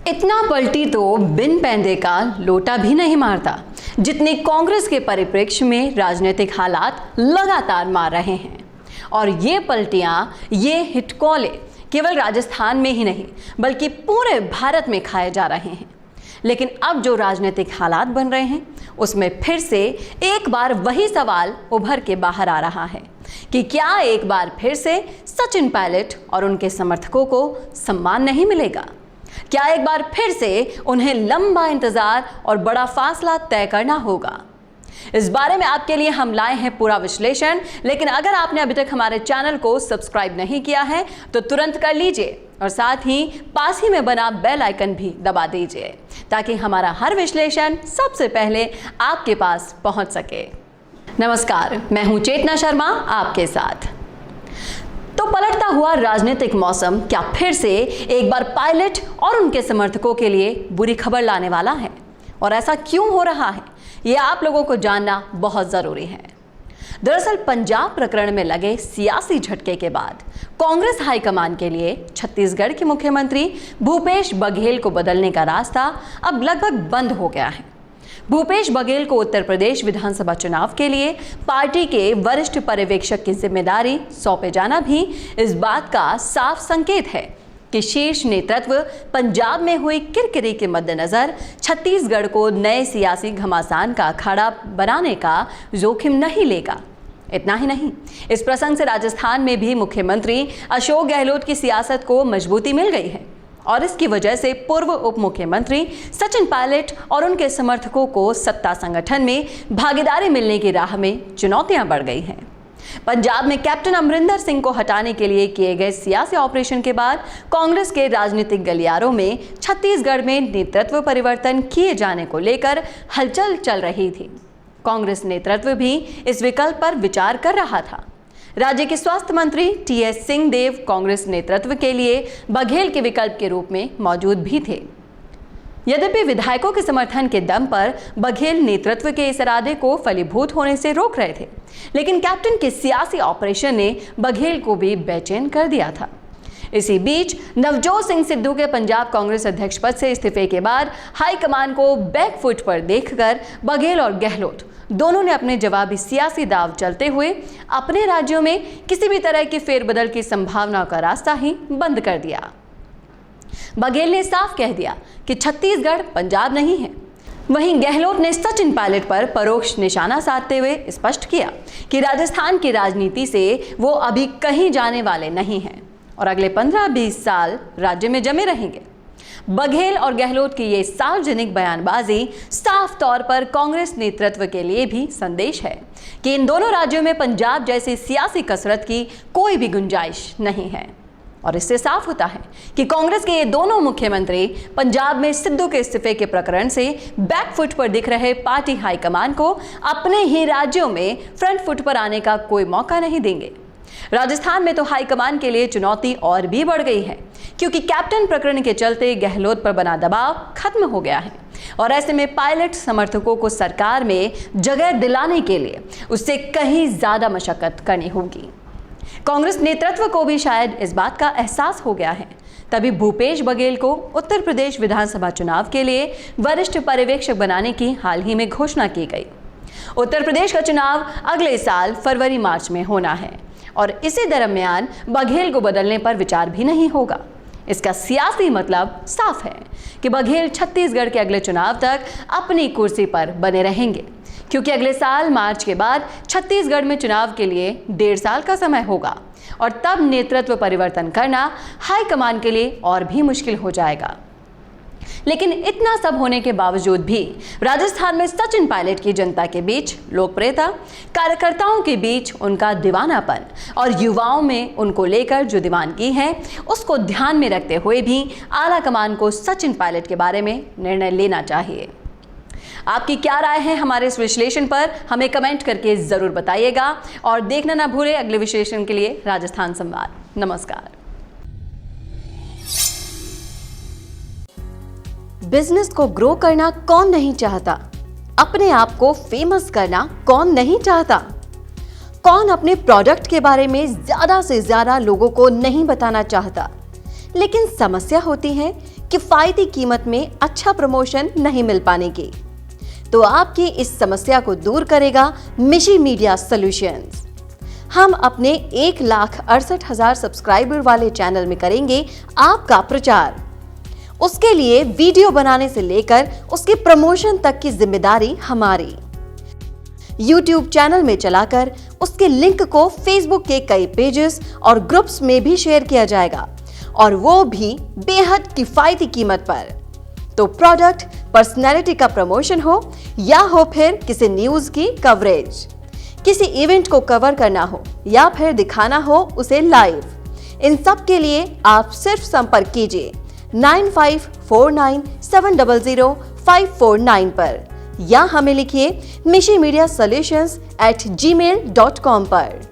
इतना पलटी तो बिन पैंदे का लोटा भी नहीं मारता, जितने कांग्रेस के परिप्रेक्ष्य में राजनीतिक हालात लगातार मार रहे हैं। और ये पलटियां, ये हिटकॉले केवल राजस्थान में ही नहीं बल्कि पूरे भारत में खाए जा रहे हैं। लेकिन अब जो राजनीतिक हालात बन रहे हैं उसमें फिर से एक बार वही सवाल उभर के बाहर आ रहा है कि क्या एक बार फिर से सचिन पायलट और उनके समर्थकों को सम्मान नहीं मिलेगा? क्या एक बार फिर से उन्हें लंबा इंतजार और बड़ा फासला तय करना होगा? इस बारे में आपके लिए हम लाए हैं पूरा विश्लेषण। लेकिन अगर आपने अभी तक हमारे चैनल को सब्सक्राइब नहीं किया है तो तुरंत कर लीजिए और साथ ही पास ही में बना बेल आइकन भी दबा दीजिए ताकि हमारा हर विश्लेषण सबसे पहले आपके पास पहुंच सके। नमस्कार, मैं हूं चेतना शर्मा आपके साथ। तो पलटता हुआ राजनीतिक मौसम क्या फिर से एक बार पायलट और उनके समर्थकों के लिए बुरी खबर लाने वाला है? और ऐसा क्यों हो रहा है, ये आप लोगों को जानना बहुत जरूरी है। दरअसल पंजाब प्रकरण में लगे सियासी झटके के बाद कांग्रेस हाईकमान के लिए छत्तीसगढ़ के मुख्यमंत्री भूपेश बघेल को बदलने का रास्ता अब लगभग बंद हो गया है। भूपेश बघेल को उत्तर प्रदेश विधानसभा चुनाव के लिए पार्टी के वरिष्ठ पर्यवेक्षक की जिम्मेदारी सौंपे जाना भी इस बात का साफ संकेत है कि शीर्ष नेतृत्व पंजाब में हुई किरकिरी के मद्देनजर छत्तीसगढ़ को नए सियासी घमासान का अखाड़ा बनाने का जोखिम नहीं लेगा। इतना ही नहीं, इस प्रसंग से राजस्थान में भी मुख्यमंत्री अशोक गहलोत की सियासत को मजबूती मिल गई है और इसकी वजह से पूर्व उप मुख्यमंत्री सचिन पायलट और उनके समर्थकों को सत्ता संगठन में भागीदारी मिलने की राह में चुनौतियां बढ़ गई हैं। पंजाब में कैप्टन अमरिंदर सिंह को हटाने के लिए किए गए सियासी ऑपरेशन के बाद कांग्रेस के राजनीतिक गलियारों में छत्तीसगढ़ में नेतृत्व परिवर्तन किए जाने को लेकर हलचल चल रही थी। कांग्रेस नेतृत्व भी इस विकल्प पर विचार कर रहा था। राज्य के स्वास्थ्य मंत्री टीएस सिंहदेव कांग्रेस नेतृत्व के लिए बघेल के विकल्प के रूप में मौजूद भी थे। यद्यपि विधायकों के समर्थन के दम पर बघेल नेतृत्व के इस इरादे को फलीभूत होने से रोक रहे थे, लेकिन कैप्टन के सियासी ऑपरेशन ने बघेल को भी बेचैन कर दिया था। इसी बीच नवजोत सिंह सिद्धू के पंजाब कांग्रेस अध्यक्ष पद से इस्तीफे के बाद हाईकमान को बैकफुट पर देखकर बघेल और गहलोत दोनों ने अपने जवाबी सियासी दांव चलते हुए अपने राज्यों में किसी भी तरह की फेरबदल की संभावना का रास्ता ही बंद कर दिया। बघेल ने साफ कह दिया कि छत्तीसगढ़ पंजाब नहीं है। वहीं गहलोत ने सचिन पायलट पर परोक्ष निशाना साधते हुए स्पष्ट किया कि राजस्थान की राजनीति से वो अभी कहीं जाने वाले नहीं हैं और अगले 15-20 साल राज्य में जमे रहेंगे। बघेल और गहलोत की ये सार्वजनिक बयानबाजी साफ तौर पर कांग्रेस नेतृत्व के लिए भी संदेश है कि इन दोनों राज्यों में पंजाब जैसी सियासी कसरत की कोई भी गुंजाइश नहीं है। और इससे साफ होता है कि कांग्रेस के ये दोनों मुख्यमंत्री पंजाब में सिद्धू के इस्तीफे के प्रकरण से बैकफुट पर दिख रहे पार्टी हाईकमान को अपने ही राज्यों में फ्रंट फुट पर आने का कोई मौका नहीं देंगे। राजस्थान में तो हाईकमान के लिए चुनौती और भी बढ़ गई है, क्योंकि कैप्टन प्रकरण के चलते गहलोत पर बना दबाव खत्म हो गया है और ऐसे में पायलट समर्थकों को सरकार में जगह दिलाने के लिए उससे कहीं ज्यादा मशक्कत करनी होगी। कांग्रेस नेतृत्व को भी शायद इस बात का एहसास हो गया है, तभी भूपेश बघेल को उत्तर प्रदेश विधानसभा चुनाव के लिए वरिष्ठ पर्यवेक्षक बनाने की हाल ही में घोषणा की गई। उत्तर प्रदेश का चुनाव अगले साल फरवरी-मार्च में होना है और इसी दरमियान बघेल को बदलने पर विचार भी नहीं होगा। इसका सियासी मतलब साफ है कि बघेल छत्तीसगढ़ के अगले चुनाव तक अपनी कुर्सी पर बने रहेंगे, क्योंकि अगले साल मार्च के बाद छत्तीसगढ़ में चुनाव के लिए 1.5 साल का समय होगा और तब नेतृत्व परिवर्तन करना हाईकमान के लिए और भी मुश्किल हो जाएगा। लेकिन इतना सब होने के बावजूद भी राजस्थान में सचिन पायलट की जनता के बीच लोकप्रियता, कार्यकर्ताओं के बीच उनका दीवानापन और युवाओं में उनको लेकर जो दीवानगी है उसको ध्यान में रखते हुए भी आला कमान को सचिन पायलट के बारे में निर्णय लेना चाहिए। आपकी क्या राय है हमारे इस विश्लेषण पर, हमें कमेंट करके जरूर बताइएगा और देखना ना भूलें अगले विश्लेषण के लिए राजस्थान संवाद। नमस्कार। बिजनेस को ग्रो करना कौन नहीं चाहता? अपने आप को फेमस करना कौन नहीं चाहता? कौन अपने प्रोडक्ट के बारे में ज्यादा से ज्यादा लोगों को नहीं बताना चाहता? लेकिन समस्या होती है किफायती कीमत में अच्छा प्रमोशन नहीं मिल पाने की। तो आपकी इस समस्या को दूर करेगा मिशी मीडिया सॉल्यूशंस। हम अपने 1,68,000 सब्सक्राइबर वाले चैनल में करेंगे आपका प्रचार। उसके लिए वीडियो बनाने से लेकर उसके प्रमोशन तक की जिम्मेदारी हमारी। YouTube चैनल में चलाकर उसके लिंक को Facebook के कई पेजेस और ग्रुप्स में भी शेयर किया जाएगा, और वो भी बेहद किफायती कीमत पर। तो प्रोडक्ट, पर्सनैलिटी का प्रमोशन हो या हो फिर किसी न्यूज की कवरेज, किसी इवेंट को कवर करना हो या फिर दिखाना हो उसे लाइव, इन सब के लिए आप सिर्फ संपर्क कीजिए 9549700549 पर, या हमें लिखिए mishimedia solutions@gmail.com पर।